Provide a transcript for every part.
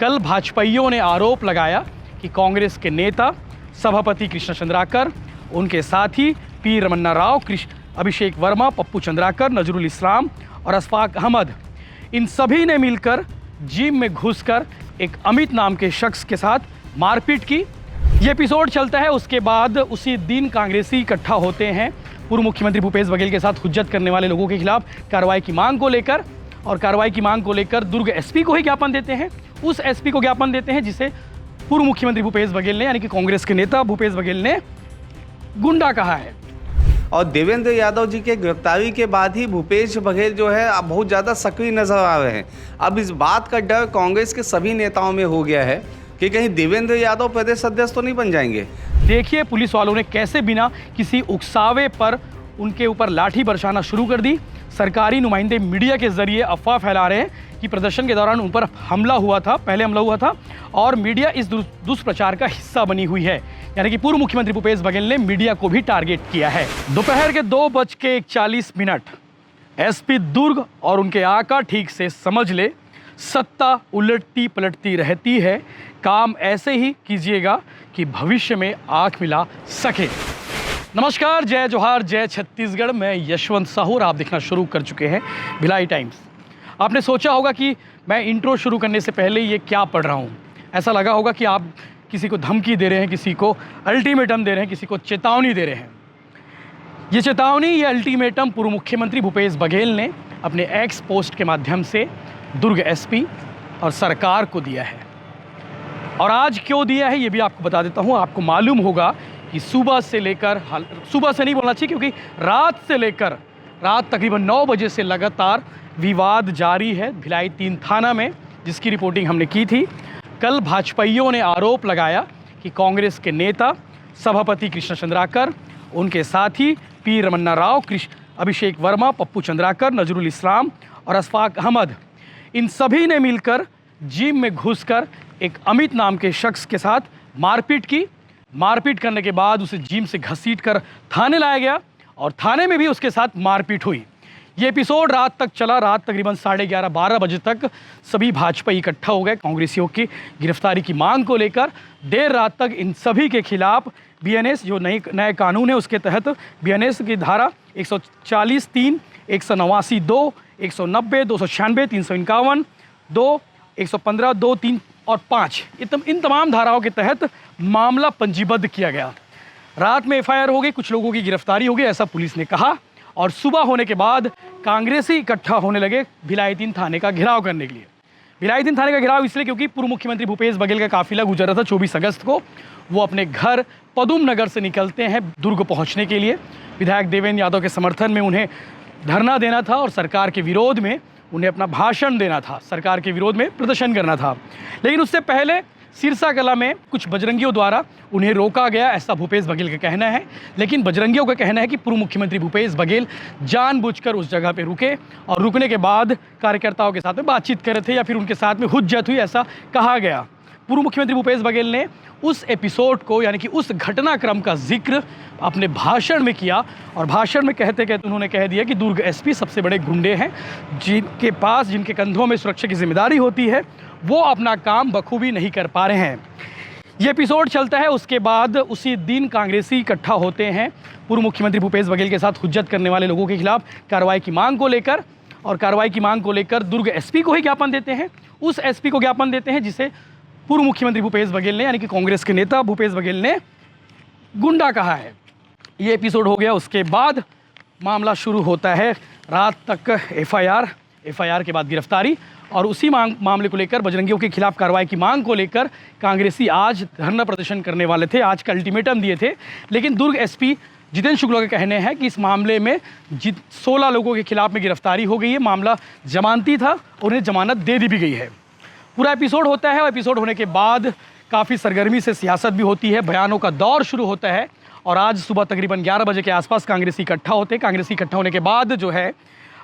कल भाजपाइयों ने आरोप लगाया कि कांग्रेस के नेता सभापति कृष्ण चंद्राकर, उनके साथी पी रमन्ना राव, अभिषेक वर्मा, पप्पू चंद्राकर, नजरुल इस्लाम और अशफाक अहमद, इन सभी ने मिलकर जिम में घुसकर एक अमित नाम के शख्स के साथ मारपीट की। ये एपिसोड चलता है। उसके बाद उसी दिन कांग्रेसी इकट्ठा होते हैं पूर्व मुख्यमंत्री भूपेश बघेल के साथ हुज्जत करने वाले लोगों के खिलाफ कार्रवाई की मांग को लेकर, और कार्रवाई की मांग को लेकर दुर्ग एसपी को ही ज्ञापन देते हैं। उस एसपी को ज्ञापन देते हैं जिसे पूर्व मुख्यमंत्री भूपेश बघेल ने, यानी कि कांग्रेस के नेता भूपेश बघेल ने गुंडा कहा है। और देवेंद्र यादव जी के गिरफ्तारी के बाद ही भूपेश बघेल जो है अब बहुत ज़्यादा सक्रिय नजर आ रहे हैं। अब इस बात का डर कांग्रेस के सभी नेताओं में हो गया है कि कहीं देवेंद्र यादव प्रदेश अध्यक्ष तो नहीं बन जाएंगे। देखिए पुलिस वालों ने कैसे बिना किसी उकसावे पर उनके ऊपर लाठी बरसाना शुरू कर दी। सरकारी नुमाइंदे मीडिया के जरिए अफवाह फैला रहे हैं कि प्रदर्शन के दौरान उन पर हमला हुआ था, पहले हमला हुआ था, और मीडिया इस दुष्प्रचार का हिस्सा बनी हुई है। यानी कि पूर्व मुख्यमंत्री भूपेश बघेल ने मीडिया को भी टारगेट किया है। दोपहर के 2:41 एसपी दुर्ग और उनके आका ठीक से समझ ले, सत्ता उलटती पलटती रहती है। काम ऐसे ही कीजिएगा कि भविष्य में आंख मिला सके। नमस्कार, जय जोहार, जय छत्तीसगढ़। मैं यशवंत साहू और आप देखना शुरू कर चुके हैं भिलाई टाइम्स। आपने सोचा होगा कि मैं इंट्रो शुरू करने से पहले ये क्या पढ़ रहा हूँ। ऐसा लगा होगा कि आप किसी को धमकी दे रहे हैं, किसी को अल्टीमेटम दे रहे हैं, किसी को चेतावनी दे रहे हैं। ये चेतावनी, ये अल्टीमेटम पूर्व मुख्यमंत्री भूपेश बघेल ने अपने एक्स पोस्ट के माध्यम से दुर्ग एसपी और सरकार को दिया है। और आज क्यों दिया है ये भी आपको बता देता हूँ। आपको मालूम होगा कि सुबह से लेकर, सुबह से नहीं बोलना चाहिए क्योंकि रात से लेकर रात तकरीबन 9 बजे से लगातार विवाद जारी है भिलाई 3 थाना में, जिसकी रिपोर्टिंग हमने की थी। कल भाजपाइयों ने आरोप लगाया कि कांग्रेस के नेता सभापति कृष्ण चंद्राकर, उनके साथी पी रमन्ना राव, अभिषेक वर्मा, पप्पू चंद्राकर, नजरुल इस्लाम और अशफाक अहमद, इन सभी ने मिलकर जिम में घुसकर एक अमित नाम के शख्स के साथ मारपीट की। मारपीट करने के बाद उसे जिम से घसीटकर थाने लाया गया और थाने में भी उसके साथ मारपीट हुई। ये एपिसोड रात तक चला। रात तकरीबन 11:30-12 बजे तक सभी भाजपा इकट्ठा हो गए कांग्रेसियों की गिरफ्तारी की मांग को लेकर। देर रात तक इन सभी के खिलाफ बीएनएस, जो नए कानून है उसके तहत बीएनएस की धारा 140(3), 189(2), 190, 296, 351, 2, 115, 2, 3 और 5, इन तमाम धाराओं के तहत मामला पंजीबद्ध किया गया। रात में एफआईआर हो गई, कुछ लोगों की गिरफ्तारी हो गई, ऐसा पुलिस ने कहा। और सुबह होने के बाद कांग्रेसी इकट्ठा होने लगे भिलाई 3 थाने का घेराव करने के लिए। भिलाई 3 थाने का घेराव इसलिए क्योंकि पूर्व मुख्यमंत्री भूपेश बघेल का काफिला गुजर रहा था 24 अगस्त को। वो अपने घर पदुम नगर से निकलते हैं दुर्ग पहुँचने के लिए। विधायक देवेंद्र यादव के समर्थन में उन्हें धरना देना था और सरकार के विरोध में उन्हें अपना भाषण देना था, सरकार के विरोध में प्रदर्शन करना था। लेकिन उससे पहले सिरसा कला में कुछ बजरंगियों द्वारा उन्हें रोका गया, ऐसा भूपेश बघेल का कहना है। लेकिन बजरंगियों का कहना है कि पूर्व मुख्यमंत्री भूपेश बघेल जानबूझकर उस जगह पे रुके और रुकने के बाद कार्यकर्ताओं के साथ में बातचीत कर रहे थे या फिर उनके साथ में हुज्जत हुई, ऐसा कहा गया। पूर्व मुख्यमंत्री भूपेश बघेल ने उस एपिसोड को, यानी कि उस घटनाक्रम का जिक्र अपने भाषण में किया और भाषण में कहते कहते उन्होंने कह दिया कि दुर्ग एसपी सबसे बड़े गुंडे हैं, जिनके कंधों में सुरक्षा की जिम्मेदारी होती है, वो अपना काम बखूबी नहीं कर पा रहे हैं। ये एपिसोड चलता है। उसके बाद उसी दिन कांग्रेसी इकट्ठा होते हैं पूर्व मुख्यमंत्री भूपेश बघेल के साथ हुज्जत करने वाले लोगों के खिलाफ कार्रवाई की मांग को लेकर, और कार्रवाई की मांग को लेकर दुर्ग एसपी को ही ज्ञापन देते हैं। उस एसपी को ज्ञापन देते हैं जिसे पूर्व मुख्यमंत्री भूपेश बघेल ने, यानी कि कांग्रेस के नेता भूपेश बघेल ने गुंडा कहा है। ये एपिसोड हो गया। उसके बाद मामला शुरू होता है। रात तक एफआईआर के बाद गिरफ्तारी, और उसी मामले को लेकर बजरंगियों के खिलाफ कार्रवाई की मांग को लेकर कांग्रेसी आज धरना प्रदर्शन करने वाले थे। आज का अल्टीमेटम दिए थे। लेकिन दुर्ग एसपी जितेंद्र शुक्ला का कहने हैं कि इस मामले में 16 लोगों के खिलाफ में गिरफ्तारी हो गई है। मामला जमानती था, उन्हें जमानत दे दी भी गई है। पूरा एपिसोड होता है और एपिसोड होने के बाद काफ़ी सरगर्मी से सियासत भी होती है, बयानों का दौर शुरू होता है। और आज सुबह तकरीबन 11 बजे के आसपास कांग्रेसी इकट्ठा होते हैं। कांग्रेसी इकट्ठा होने के बाद जो है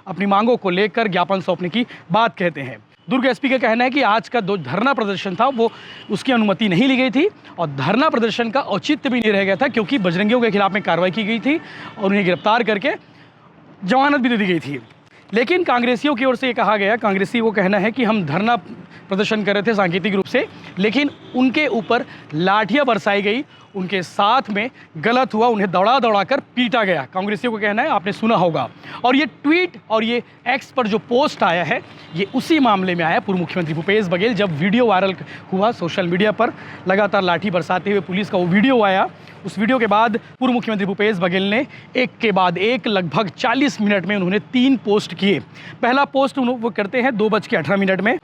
अपनी मांगों को लेकर ज्ञापन सौंपने की बात कहते हैं। दुर्ग एसपी का कहना है कि आज का जो धरना प्रदर्शन था वो उसकी अनुमति नहीं ली गई थी और धरना प्रदर्शन का औचित्य भी नहीं रह गया था, क्योंकि बजरंगियों के खिलाफ में कार्रवाई की गई थी और उन्हें गिरफ्तार करके जमानत भी दे दी गई थी। लेकिन कांग्रेसियों की ओर से ये कहा गया, कांग्रेसी वो कहना है कि हम धरना प्रदर्शन कर रहे थे सांकेतिक रूप से, लेकिन उनके ऊपर लाठियां बरसाई गई, उनके साथ में गलत हुआ, उन्हें दौड़ा दौड़ा कर पीटा गया। कांग्रेसियों को कहना है, आपने सुना होगा। और ये ट्वीट और ये एक्स पर जो पोस्ट आया है, ये उसी मामले में आया। पूर्व मुख्यमंत्री भूपेश बघेल, जब वीडियो वायरल हुआ सोशल मीडिया पर, लगातार लाठी बरसाते हुए पुलिस का वो वीडियो आया, उस वीडियो के बाद पूर्व मुख्यमंत्री भूपेश बघेल ने एक के बाद एक लगभग 40 मिनट में उन्होंने 3 पोस्ट किए। पहला पोस्ट वो करते हैं 2:18 में,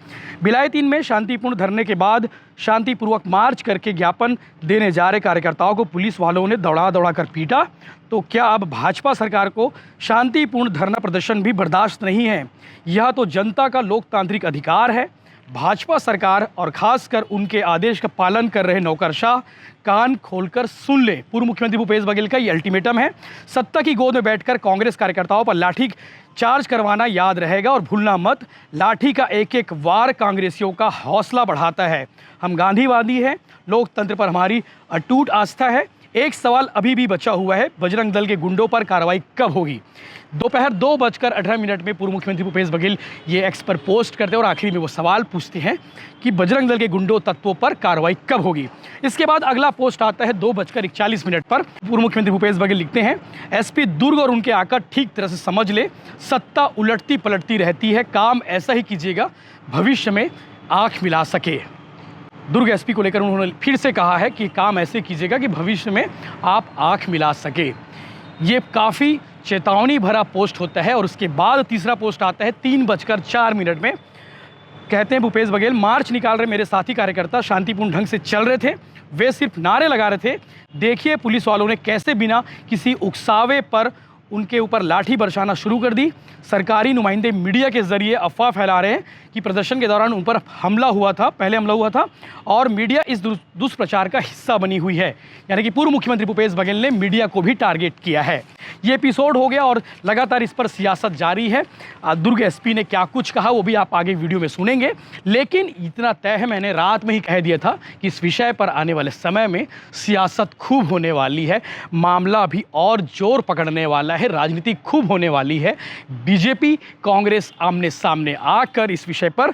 भिलाई 3 में शांतिपूर्ण धरने के बाद शांतिपूर्वक मार्च करके ज्ञापन देने जा रहे कार्यकर्ताओं को पुलिस वालों ने दौड़ा दौड़ा कर पीटा। तो क्या अब भाजपा सरकार को शांतिपूर्ण धरना प्रदर्शन भी बर्दाश्त नहीं है? यह तो जनता का लोकतांत्रिक अधिकार है। भाजपा सरकार और खासकर उनके आदेश का पालन कर रहे नौकरशाह कान खोलकर सुन ले। पूर्व मुख्यमंत्री भूपेश बघेल का ये अल्टीमेटम है। सत्ता की गोद में बैठकर कांग्रेस कार्यकर्ताओं पर लाठी चार्ज करवाना याद रहेगा और भूलना मत, लाठी का एक एक वार कांग्रेसियों का हौसला बढ़ाता है। हम गांधीवादी हैं, लोकतंत्र पर हमारी अटूट आस्था है। एक सवाल अभी भी बचा हुआ है, बजरंग दल के गुंडों पर कार्रवाई कब होगी? दोपहर 2:18 में पूर्व मुख्यमंत्री भूपेश बघेल ये एक्स पर पोस्ट करते हैं और आखिरी में वो सवाल पूछते हैं कि बजरंग दल के गुंडों तत्वों पर कार्रवाई कब होगी। इसके बाद अगला पोस्ट आता है 2:41 पर। पूर्व मुख्यमंत्री भूपेश बघेल लिखते हैं, एसपी दुर्ग और उनके आकर ठीक तरह से समझ ले, सत्ता उलटती पलटती रहती है, काम ऐसा ही कीजिएगा भविष्य में आंख मिला सके। दुर्ग एसपी को लेकर उन्होंने फिर से कहा है कि काम ऐसे कीजिएगा कि भविष्य में आप आंख मिला सके। ये काफ़ी चेतावनी भरा पोस्ट होता है। और उसके बाद तीसरा पोस्ट आता है 3:04 में। कहते हैं भूपेश बघेल, मार्च निकाल रहे मेरे साथी कार्यकर्ता शांतिपूर्ण ढंग से चल रहे थे, वे सिर्फ नारे लगा रहे थे। देखिए पुलिस वालों ने कैसे बिना किसी उकसावे पर उनके ऊपर लाठी बरसाना शुरू कर दी। सरकारी नुमाइंदे मीडिया के जरिए अफवाह फैला रहे हैं कि प्रदर्शन के दौरान उन पर हमला हुआ था, पहले हमला हुआ था, और मीडिया इस दुष्प्रचार का हिस्सा बनी हुई है। यानी कि पूर्व मुख्यमंत्री भूपेश बघेल ने मीडिया को भी टारगेट किया है। ये एपिसोड हो गया और लगातार इस पर सियासत जारी है। दुर्ग एसपी ने क्या कुछ कहा वो भी आप आगे वीडियो में सुनेंगे, लेकिन इतना तय है, मैंने रात में ही कह दिया था कि इस विषय पर आने वाले समय में सियासत खूब होने वाली है, मामला भी और जोर पकड़ने वाला है, राजनीति खूब होने वाली है। बीजेपी कांग्रेस आमने सामने आकर इस विषय पर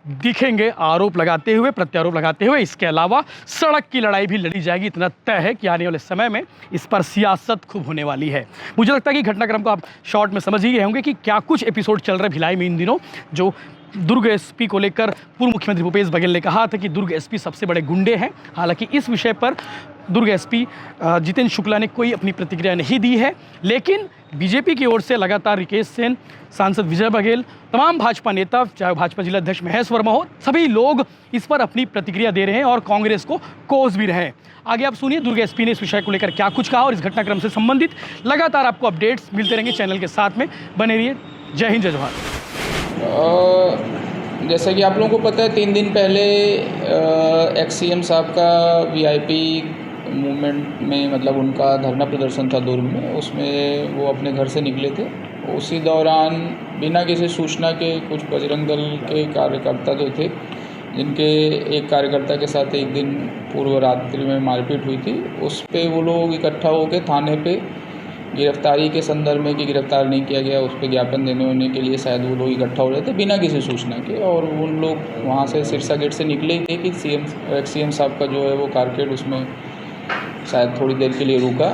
दिखेंगे, आरोप लगाते हुए, प्रत्यारोप लगाते हुए। इसके अलावा सड़क की लड़ाई भी लड़ी जाएगी, इतना तय है कि आने वाले समय में इस पर सियासत खूब होने वाली है। मुझे लगता है कि घटनाक्रम को आप शॉर्ट में समझ ही गए होंगे कि क्या कुछ एपिसोड चल रहे भिलाई में इन दिनों। जो दुर्ग एसपी को लेकर पूर्व मुख्यमंत्री भूपेश बघेल ने कहा था कि दुर्ग एसपी सबसे बड़े गुंडे हैं। हालांकि इस विषय पर दुर्ग एसपी जितेंद्र शुक्ला ने कोई अपनी प्रतिक्रिया नहीं दी है, लेकिन बीजेपी की ओर से लगातार रिकेश सेन, सांसद विजय बघेल, तमाम भाजपा नेता, चाहे भाजपा जिला अध्यक्ष महेश वर्मा हो, सभी लोग इस पर अपनी प्रतिक्रिया दे रहे हैं और कांग्रेस को कोस भी रहे हैं। आगे आप सुनिए दुर्ग एसपी ने इस विषय को लेकर क्या कुछ कहा और इस घटनाक्रम से संबंधित लगातार आपको अपडेट्स मिलते रहेंगे चैनल के साथ में, बने रहिए। जय हिंद, जय जवाहर। जैसा कि आप लोगों को पता है, 3 दिन पहले एक्स सीएम साहब का वीआईपी मूवमेंट में, मतलब उनका धरना प्रदर्शन था दुर्ग में, उसमें वो अपने घर से निकले थे। उसी दौरान बिना किसी सूचना के कुछ बजरंग दल के कार्यकर्ता जो थे, जिनके एक कार्यकर्ता के साथ एक दिन पूर्व रात्रि में मारपीट हुई थी, उस पे वो लोग इकट्ठा होकर थाने पे गिरफ्तारी के संदर्भ में कि गिरफ्तार नहीं किया गया, उस पर ज्ञापन देने होने के लिए शायद वो लोग इकट्ठा हो रहे थे बिना किसी सूचना के। और उन लोग वहाँ से सिरसा गेट से निकले ही थे कि एक्स सीएम साहब का जो है वो कारकेड उसमें शायद थोड़ी देर के लिए रुका,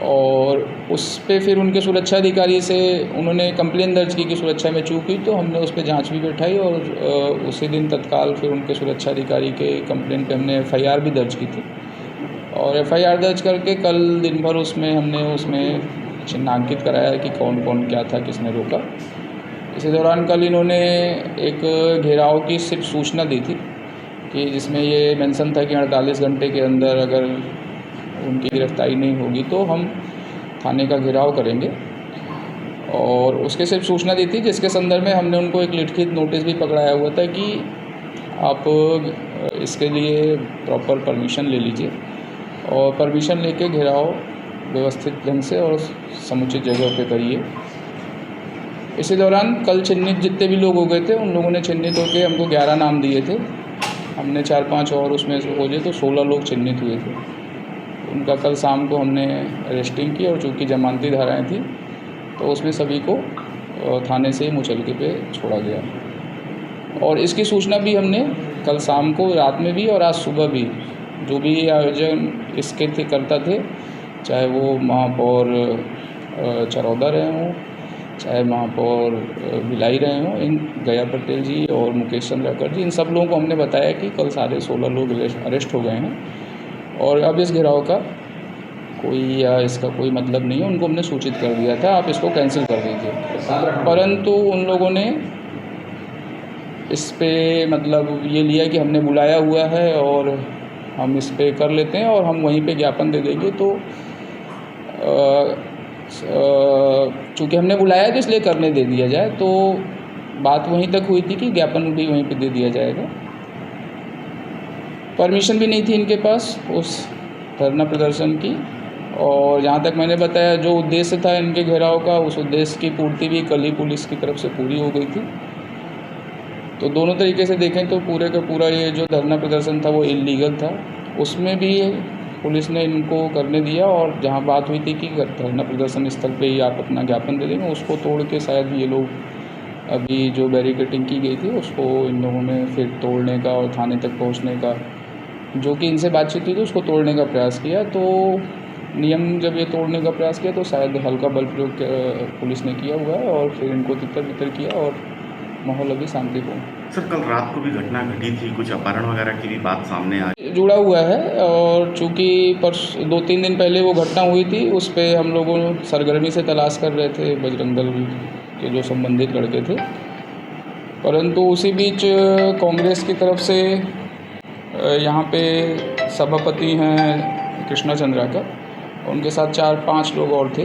और उस पे फिर उनके सुरक्षा अधिकारी से उन्होंने कंप्लेन दर्ज की कि सुरक्षा में चूक हुई। तो हमने उस पर जांच भी बैठाई और उसी दिन तत्काल फिर उनके सुरक्षा अधिकारी के कंप्लेन पे हमने एफआईआर भी दर्ज की थी। और एफआईआर दर्ज करके कल दिन भर उसमें चिन्हांकित कराया कि कौन कौन क्या था, किसने रोका। इसी दौरान कल इन्होंने एक घेराव की सिर्फ सूचना दी थी कि जिसमें ये मेंशन था कि 48 घंटे के अंदर अगर उनकी गिरफ्तारी नहीं होगी तो हम थाने का घेराव करेंगे, और उसके सिर्फ सूचना दी थी, जिसके संदर्भ में हमने उनको एक लिखित नोटिस भी पकड़ाया हुआ था कि आप इसके लिए प्रॉपर परमिशन ले लीजिए, और परमिशन लेके घेराव व्यवस्थित ढंग से और समुचित जगह पे करिए। इसी दौरान कल चिन्हित जितने भी लोग हो गए थे, उन लोगों ने चिन्हित होकर हमको 11 नाम दिए थे। हमने 4-5 और उसमें से खोजे तो 16 लोग चिन्हित हुए थे। उनका कल शाम को हमने अरेस्टिंग की, और चूँकि जमानती धाराएँ थी तो उसमें सभी को थाने से ही मुचलके पे छोड़ा गया। और इसकी सूचना भी हमने कल शाम को, रात में भी और आज सुबह भी, जो भी आयोजन इसके थे करता थे, चाहे वो महापौर चरौदा रहे हों, चाहे महापौर भिलाई रहे हों, इन गया पटेल जी और मुकेश चंद्राकर जी, इन सब लोगों को हमने बताया कि कल सारे 16 लोग अरेस्ट हो गए हैं और अब इस घेराव का कोई या इसका कोई मतलब नहीं है। उनको हमने सूचित कर दिया था, आप इसको कैंसिल कर दीजिए, परंतु उन लोगों ने इस पे मतलब ये लिया कि हमने बुलाया हुआ है और हम इस पे कर लेते हैं और हम वहीं पे ज्ञापन दे देंगे। तो चूँकि हमने बुलाया तो इसलिए करने दे दिया जाए, तो बात वहीं तक हुई थी कि ज्ञापन भी वहीं पे दे दिया जाएगा। परमिशन भी नहीं थी इनके पास उस धरना प्रदर्शन की, और जहाँ तक मैंने बताया जो उद्देश्य था इनके घेराव का, उस उद्देश्य की पूर्ति भी कल ही पुलिस की तरफ से पूरी हो गई थी। तो दोनों तरीके से देखें तो पूरे का पूरा ये जो धरना प्रदर्शन था वो इल्लीगल था, उसमें भी पुलिस ने इनको करने दिया। और जहाँ बात हुई थी कि धरना प्रदर्शन स्थल पे ही आप अपना ज्ञापन दे देंगे, उसको तोड़ के शायद ये लोग अभी जो बैरिकेडिंग की गई थी उसको इन लोगों ने फिर तोड़ने का और थाने तक पहुँचने का, जो कि इनसे बातचीत हुई थी, उसको तोड़ने का प्रयास किया। तो नियम जब ये तोड़ने का प्रयास किया तो शायद हल्का बल प्रयोग पुलिस ने किया हुआ है और फिर इनको तितर बितर किया और माहौल अभी शांतिपूर्ण। सर कल रात को भी घटना घटी थी, कुछ अपहरण वगैरह की भी बात सामने आई, जुड़ा हुआ है। और चूँकि 2-3 दिन पहले वो घटना हुई थी, उस पर हम लोगों सरगर्मी से तलाश कर रहे थे बजरंग दल के जो संबंधित लड़के थे, परंतु उसी बीच कांग्रेस की तरफ से यहाँ पे सभापति हैं कृष्णा चंद्राकर, उनके साथ 4-5 लोग और थे,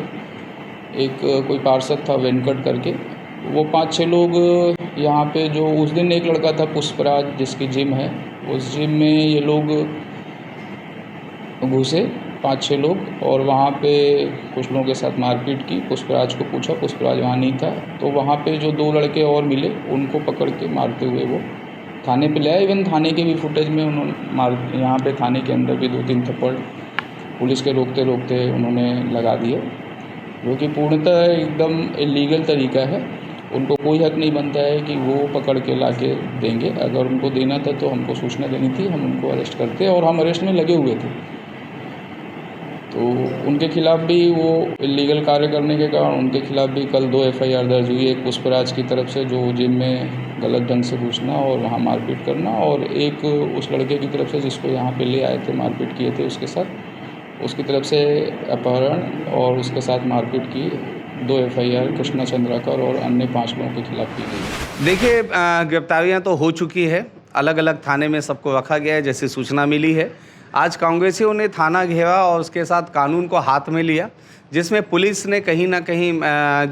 एक कोई पार्षद था वेंकट करके, वो 5-6 लोग यहाँ पे, जो उस दिन एक लड़का था पुष्पराज जिसकी जिम है, उस जिम में ये लोग घुसे 5-6 लोग और वहाँ पे कुछ लोगों के साथ मारपीट की। पुष्पराज को पूछा, पुष्पराज वहाँ नहीं था, तो वहाँ पे जो 2 लड़के और मिले उनको पकड़ के मारते हुए वो थाने पे ले आए। इवन थाने के भी फुटेज में उन्होंने यहाँ पे थाने के अंदर भी 2-3 थप्पड़ पुलिस के रोकते रोकते उन्होंने लगा दिए, जो कि पूर्णतः एकदम इलीगल तरीका है। उनको कोई हक नहीं बनता है कि वो पकड़ के ला के देंगे। अगर उनको देना था तो हमको सूचना देनी थी, हम उनको अरेस्ट करते और हम अरेस्ट में लगे हुए थे। तो उनके खिलाफ़ भी वो इलीगल कार्य करने के कारण उनके खिलाफ़ भी कल 2 FIR दर्ज हुई। एक पुष्पराज की तरफ से जो जिम में गलत ढंग से घुसना और वहाँ मारपीट करना, और एक उस लड़के की तरफ से जिसको यहाँ पे ले आए थे, मारपीट किए थे उसके साथ, उसकी तरफ से अपहरण और उसके साथ मारपीट की 2 FIR कृष्णा चंद्राकर और अन्य 5 लोगों के खिलाफ की गई। देखिए, गिरफ्तारियां तो हो चुकी है, अलग अलग थाने में सबको रखा गया है जैसे सूचना मिली है। आज कांग्रेसियों ने थाना घेरा और उसके साथ कानून को हाथ में लिया, जिसमें पुलिस ने कहीं ना कहीं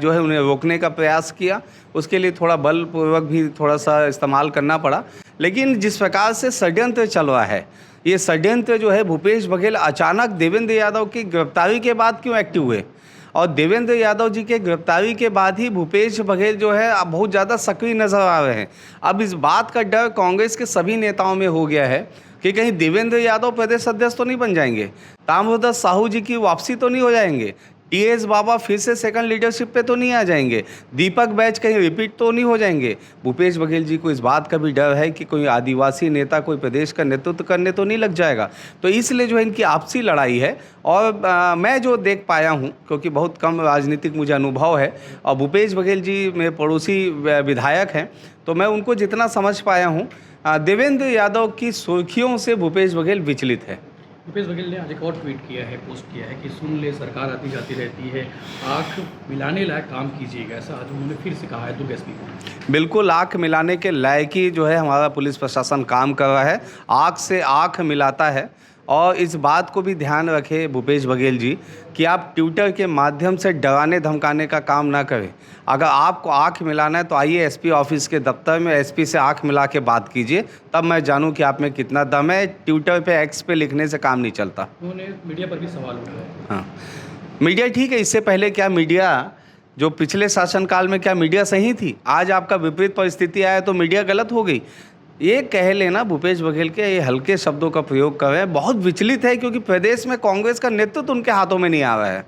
जो है उन्हें रोकने का प्रयास किया। उसके लिए थोड़ा बलपूर्वक भी थोड़ा सा इस्तेमाल करना पड़ा। लेकिन जिस प्रकार से षड्यंत्र चल रहा है, ये षड्यंत्र जो है, भूपेश बघेल अचानक देवेंद्र यादव की गिरफ्तारी के बाद क्यों एक्टिव हुए, और देवेंद्र यादव जी के गिरफ्तारी के बाद ही भूपेश बघेल जो है अब बहुत ज़्यादा सक्रिय नजर आ रहे हैं। अब इस बात का डर कांग्रेस के सभी नेताओं में हो गया है कि कहीं देवेंद्र यादव प्रदेश अध्यक्ष तो नहीं बन जाएंगे, ताम्रध्वज साहू जी की वापसी तो नहीं हो जाएंगे, TS बाबा फिर से सेकंड लीडरशिप पे तो नहीं आ जाएंगे, दीपक बैच कहीं रिपीट तो नहीं हो जाएंगे। भूपेश बघेल जी को इस बात का भी डर है कि कोई आदिवासी नेता कोई प्रदेश का नेतृत्व करने तो नहीं लग जाएगा। तो इसलिए जो है इनकी आपसी लड़ाई है। और मैं जो देख पाया हूँ, क्योंकि बहुत कम राजनीतिक मुझे अनुभव है, और भूपेश बघेल जी मेरे पड़ोसी विधायक हैं, तो मैं उनको जितना समझ पाया हूँ, देवेंद्र यादव की सुर्खियों से भूपेश बघेल विचलित है। भूपेश बघेल ने आज एक और ट्वीट किया है, पोस्ट किया है कि सुन ले सरकार आती जाती रहती है, आँख मिलाने लायक काम कीजिएगा, ऐसा आज उन्होंने फिर से कहा है। तो गैस भी बिल्कुल आँख मिलाने के लायक ही जो है हमारा पुलिस प्रशासन काम कर रहा है, आँख से आँख मिलाता है। और इस बात को भी ध्यान रखें भूपेश बघेल जी कि आप ट्विटर के माध्यम से डराने धमकाने का काम ना करें। अगर आपको आंख मिलाना है तो आइए SP ऑफिस के दफ्तर में SP से आंख मिला के बात कीजिए, तब मैं जानूं कि आप में कितना दम है। ट्विटर पे X पे लिखने से काम नहीं चलता। उन्होंने मीडिया पर भी सवाल उठाया। हाँ, मीडिया ठीक है, इससे पहले क्या मीडिया जो पिछले शासनकाल में क्या मीडिया सही थी? आज आपका विपरीत परिस्थिति आया तो मीडिया गलत हो गई। ये कह लेना भूपेश बघेल के ये हल्के शब्दों का प्रयोग कर रहे हैं, बहुत विचलित है, क्योंकि प्रदेश में कांग्रेस का नेतृत्व उनके हाथों में नहीं आ रहा है।